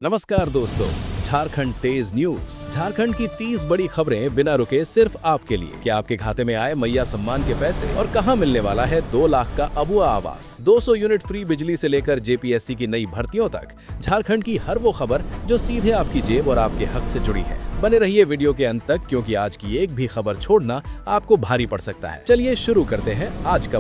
नमस्कार दोस्तों, झारखंड तेज न्यूज। झारखंड की 30 बड़ी खबरें बिना रुके सिर्फ आपके लिए। क्या आपके खाते में आए मैया सम्मान के पैसे और कहां मिलने वाला है 2 लाख का अबुआ आवास, 200 यूनिट फ्री बिजली से लेकर जेपीएससी की नई भर्तियों तक। झारखंड की हर वो खबर जो सीधे आपकी जेब और आपके हक से जुड़ी है। बने रहिए वीडियो के अंत तक, क्योंकि आज की एक भी खबर छोड़ना आपको भारी पड़ सकता है। चलिए शुरू करते हैं आज का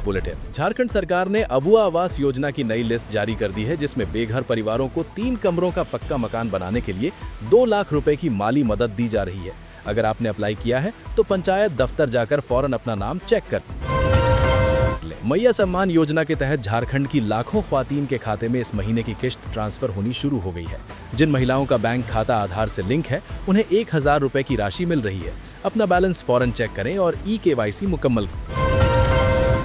बुलेटिन। झारखंड सरकार ने अबुआ आवास योजना की नई लिस्ट जारी कर दी है, जिसमें बेघर परिवारों को 3 कमरों का पक्का मकान बनाने के लिए 2 लाख रुपए की माली मदद दी जा रही है। अगर आपने अप्लाई किया है तो पंचायत दफ्तर जाकर फौरन अपना नाम चेक कर ले। मैया सम्मान योजना के तहत झारखंड की लाखों ख्वातीन के खाते में इस महीने की किश्त ट्रांसफर होनी शुरू हो गई है। जिन महिलाओं का बैंक खाता आधार से लिंक है, उन्हें 1000 रुपए की राशि मिल रही है। अपना बैलेंस फौरन चेक करें और KYC मुकम्मल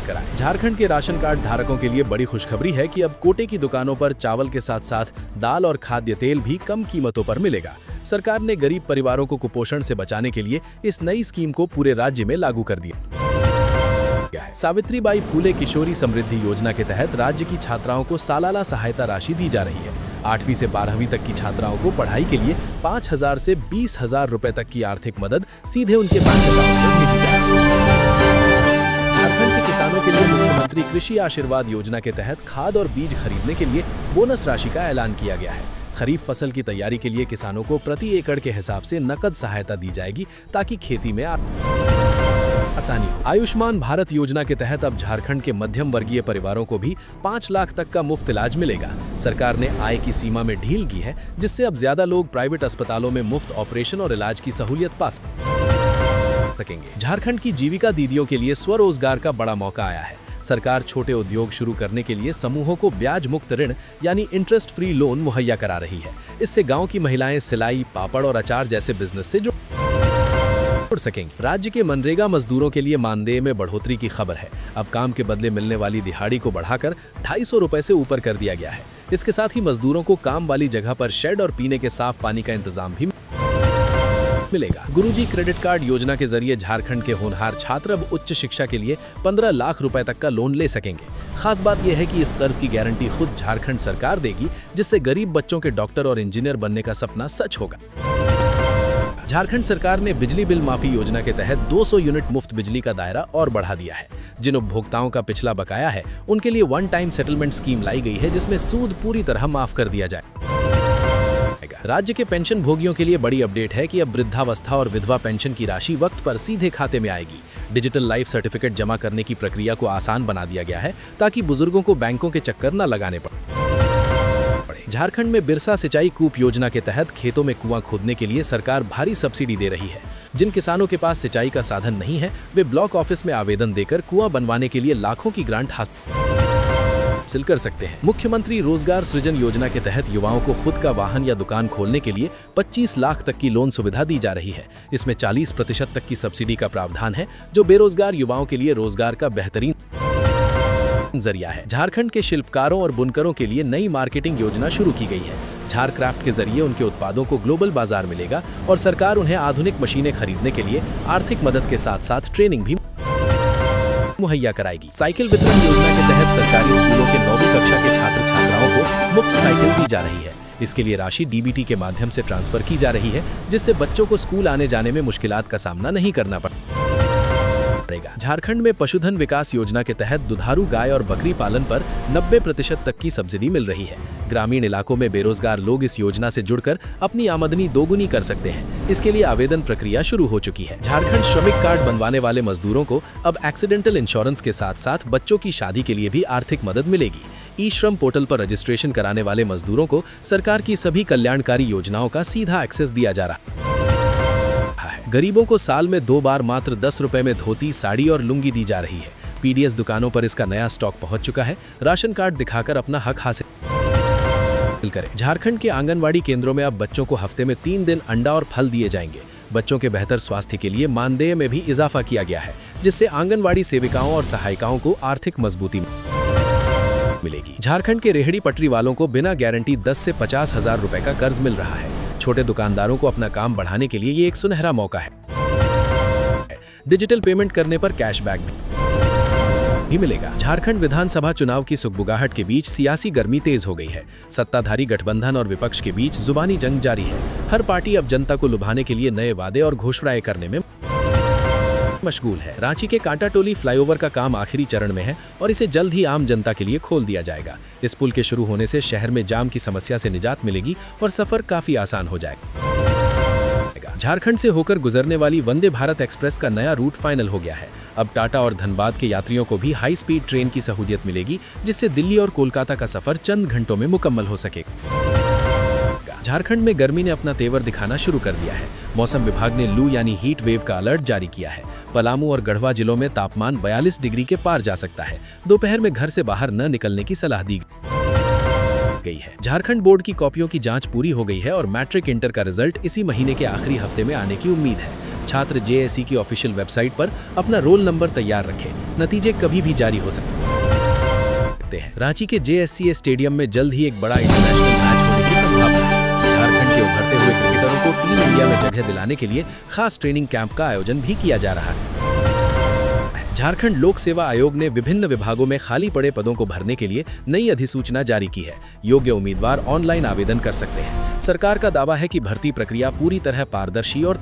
कराएं। झारखंड के राशन कार्ड धारकों के लिए बड़ी खुशखबरी है कि अब कोटे की दुकानों पर चावल के साथ साथ दाल और खाद्य तेल भी कम कीमतों पर मिलेगा। सरकार ने गरीब परिवारों को कुपोषण से बचाने के लिए इस नई स्कीम को पूरे राज्य में लागू कर दिया है। सावित्रीबाई फूले किशोरी समृद्धि योजना के तहत राज्य की छात्राओं को सालाना सहायता राशि दी जा रही है। 8वीं से 12वीं तक की छात्राओं को पढ़ाई के लिए 5000 से 20,000 रुपए तक की आर्थिक मदद सीधे उनके बैंक अकाउंट में भेजी जाएगी। झारखंड के किसानों के लिए मुख्यमंत्री कृषि आशीर्वाद योजना के तहत खाद और बीज खरीदने के लिए बोनस राशि का ऐलान किया गया है। खरीफ फसल की तैयारी के लिए किसानों को प्रति एकड़ के हिसाब से नकद सहायता दी जाएगी, ताकि खेती में आसानी हो। आयुष्मान भारत योजना के तहत अब झारखंड के मध्यम वर्गीय परिवारों को भी 5 लाख तक का मुफ्त इलाज मिलेगा। सरकार ने आय की सीमा में ढील की है, जिससे अब ज्यादा लोग प्राइवेट अस्पतालों में मुफ्त ऑपरेशन और इलाज की सहूलियत पा सकेंगे। झारखंड की जीविका दीदियों के लिए स्वरोजगार का बड़ा मौका आया है। सरकार छोटे उद्योग शुरू करने के लिए समूहों को ब्याज मुक्त ऋण यानी इंटरेस्ट फ्री लोन मुहैया करा रही है। इससे गांव की महिलाएं सिलाई, पापड़ और अचार जैसे बिजनेस से जुड़ सकेंगी। राज्य के मनरेगा मजदूरों के लिए मानदेय में बढ़ोतरी की खबर है। अब काम के बदले मिलने वाली दिहाड़ी को बढ़ाकर 250 रुपए से ऊपर कर दिया गया है। इसके साथ ही मजदूरों को काम वाली जगह पर शेड और पीने के साफ पानी का इंतजाम भी मिलेगा। गुरुजी क्रेडिट कार्ड योजना के जरिए झारखंड के होनहार छात्र अब उच्च शिक्षा के लिए 15 लाख रुपए तक का लोन ले सकेंगे। खास बात यह है कि इस कर्ज की गारंटी खुद झारखंड सरकार देगी, जिससे गरीब बच्चों के डॉक्टर और इंजीनियर बनने का सपना सच होगा। झारखंड सरकार ने बिजली बिल माफी योजना के तहत 200 यूनिट मुफ्त बिजली का दायरा और बढ़ा दिया है। जिन उपभोक्ताओं का पिछला बकाया है, उनके लिए वन टाइम सेटलमेंट स्कीम लाई गई है, जिसमें सूद पूरी तरह माफ कर दिया जाए। राज्य के पेंशन भोगियों के लिए बड़ी अपडेट है कि अब वृद्धावस्था और विधवा पेंशन की राशि वक्त पर सीधे खाते में आएगी। डिजिटल लाइफ सर्टिफिकेट जमा करने की प्रक्रिया को आसान बना दिया गया है, ताकि बुजुर्गों को बैंकों के चक्कर न लगाने पड़े। झारखंड में बिरसा सिंचाई कूप योजना के तहत खेतों में कुआं खोदने के लिए सरकार भारी सब्सिडी दे रही है। जिन किसानों के पास सिंचाई का साधन नहीं है, वे ब्लॉक ऑफिस में आवेदन देकर कुआं बनवाने के लिए लाखों की ग्रांट हासिल कर सकते हैं। मुख्यमंत्री रोजगार सृजन योजना के तहत युवाओं को खुद का वाहन या दुकान खोलने के लिए 25 लाख तक की लोन सुविधा दी जा रही है। इसमें 40% तक की सब्सिडी का प्रावधान है, जो बेरोजगार युवाओं के लिए रोजगार का बेहतरीन जरिया है। झारखंड के शिल्पकारों और बुनकरों के लिए नई मार्केटिंग योजना शुरू की गई है। झारक्राफ्ट के जरिए उनके उत्पादों को ग्लोबल बाजार मिलेगा और सरकार उन्हें आधुनिक मशीनें खरीदने के लिए आर्थिक मदद के साथ साथ ट्रेनिंग भी मुहैया कराएगी। साइकिल वितरण योजना के तहत सरकारी स्कूलों के 9वीं कक्षा के छात्र छात्राओं को मुफ्त साइकिल दी जा रही है। इसके लिए राशि DBT के माध्यम से ट्रांसफर की जा रही है, जिससे बच्चों को स्कूल आने जाने में मुश्किलात का सामना नहीं करना पड़ेगा। झारखंड में पशुधन विकास योजना के तहत दुधारू गाय और बकरी पालन पर 90% तक की सब्सिडी मिल रही है। ग्रामीण इलाकों में बेरोजगार लोग इस योजना से जुड़कर अपनी आमदनी दोगुनी कर सकते हैं। इसके लिए आवेदन प्रक्रिया शुरू हो चुकी है। झारखंड श्रमिक कार्ड बनवाने वाले मजदूरों को अब एक्सीडेंटल इंश्योरेंस के साथ साथ बच्चों की शादी के लिए भी आर्थिक मदद मिलेगी। ई-श्रम पोर्टल पर रजिस्ट्रेशन कराने वाले मजदूरों को सरकार की सभी कल्याणकारी योजनाओं का सीधा एक्सेस दिया जा रहा है। गरीबों को साल में 2 बार मात्र 10 रुपए में धोती, साड़ी और लुंगी दी जा रही है। PDS दुकानों पर इसका नया स्टॉक पहुंच चुका है। राशन कार्ड दिखाकर अपना हक हासिल करें। झारखंड के आंगनवाड़ी केंद्रों में अब बच्चों को हफ्ते में 3 दिन अंडा और फल दिए जाएंगे। बच्चों के बेहतर स्वास्थ्य के लिए मानदेय में भी इजाफा किया गया है, जिससे आंगनवाड़ी सेविकाओं और सहायिकाओं को आर्थिक मजबूती मिलेगी। झारखंड के रेहड़ी पटरी वालों को बिना गारंटी 10 से 50,000 रुपए का कर्ज मिल रहा है। छोटे दुकानदारों को अपना काम बढ़ाने के लिए ये एक सुनहरा मौका है। डिजिटल पेमेंट करने पर कैशबैक भी भी मिलेगा। झारखंड विधानसभा चुनाव की सुगबुगाहट के बीच सियासी गर्मी तेज हो गई है। सत्ताधारी गठबंधन और विपक्ष के बीच जुबानी जंग जारी है। हर पार्टी अब जनता को लुभाने के लिए नए वादे और घोषणाएं करने में मशगूल है। रांची के कांटाटोली फ्लाईओवर का काम आखिरी चरण में है और इसे जल्द ही आम जनता के लिए खोल दिया जाएगा। इस पुल के शुरू होने से शहर में जाम की समस्या से निजात मिलेगी और सफर काफी आसान हो जाएगा। झारखंड से होकर गुजरने वाली वंदे भारत एक्सप्रेस का नया रूट फाइनल हो गया है। अब टाटा और धनबाद के यात्रियों को भी हाई स्पीड ट्रेन की सहूलियत मिलेगी, जिससे दिल्ली और कोलकाता का सफर चंद घंटों में मुकम्मल हो सकेगा। झारखंड में गर्मी ने अपना तेवर दिखाना शुरू कर दिया है। मौसम विभाग ने लू यानी हीट वेव का अलर्ट जारी किया है। पलामू और गढ़वा जिलों में तापमान 42 डिग्री के पार जा सकता है। दोपहर में घर से बाहर न निकलने की सलाह दी गई है। झारखंड बोर्ड की कॉपियों की जांच पूरी हो गई है और मैट्रिक इंटर का रिजल्ट इसी महीने के आखिरी हफ्ते में आने की उम्मीद है। छात्र जेएससी की ऑफिशियल वेबसाइट पर अपना रोल नंबर तैयार रखें। नतीजे कभी भी जारी हो सकते हैं। रांची के जेएससीए स्टेडियम में जल्द ही एक बड़ा इंटरनेशनल मैच होने की संभावना है। झारखंड के उभरते हुए क्रिकेटरों को टीम इंडिया में जगह दिलाने के लिए खास ट्रेनिंग कैंप का आयोजन भी किया जा रहा है। झारखंड लोक सेवा आयोग ने विभिन्न विभागों में खाली पड़े पदों को भरने के लिए नई अधिसूचना जारी की है। योग्य उम्मीदवार ऑनलाइन आवेदन कर सकते हैं। सरकार का दावा है कि भर्ती प्रक्रिया पूरी तरह पारदर्शी और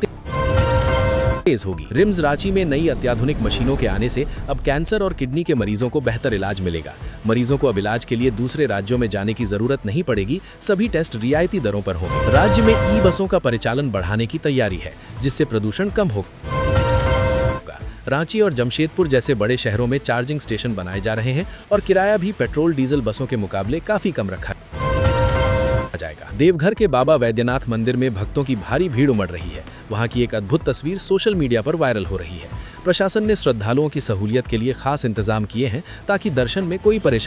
तेज होगी। रिम्स रांची में नई अत्याधुनिक मशीनों के आने से अब कैंसर और किडनी के मरीजों को बेहतर इलाज मिलेगा। मरीजों को अब इलाज के लिए दूसरे राज्यों में जाने की जरूरत नहीं पड़ेगी। सभी टेस्ट रियायती दरों पर होंगे। राज्य में ई बसों का परिचालन बढ़ाने की तैयारी है, जिससे प्रदूषण कम होगा। रांची और जमशेदपुर जैसे बड़े शहरों में चार्जिंग स्टेशन बनाए जा रहे हैं और किराया भी पेट्रोल डीजल बसों के मुकाबले काफी कम रखा जाएगा। देवघर के बाबा वैद्यनाथ मंदिर में भक्तों की भारी भीड़ उमड़ रही है। वहां की एक अद्भुत तस्वीर सोशल मीडिया पर वायरल हो रही है। प्रशासन ने श्रद्धालुओं की सहूलियत के लिए खास इंतजाम किए हैं ताकि दर्शन में कोई परेशानी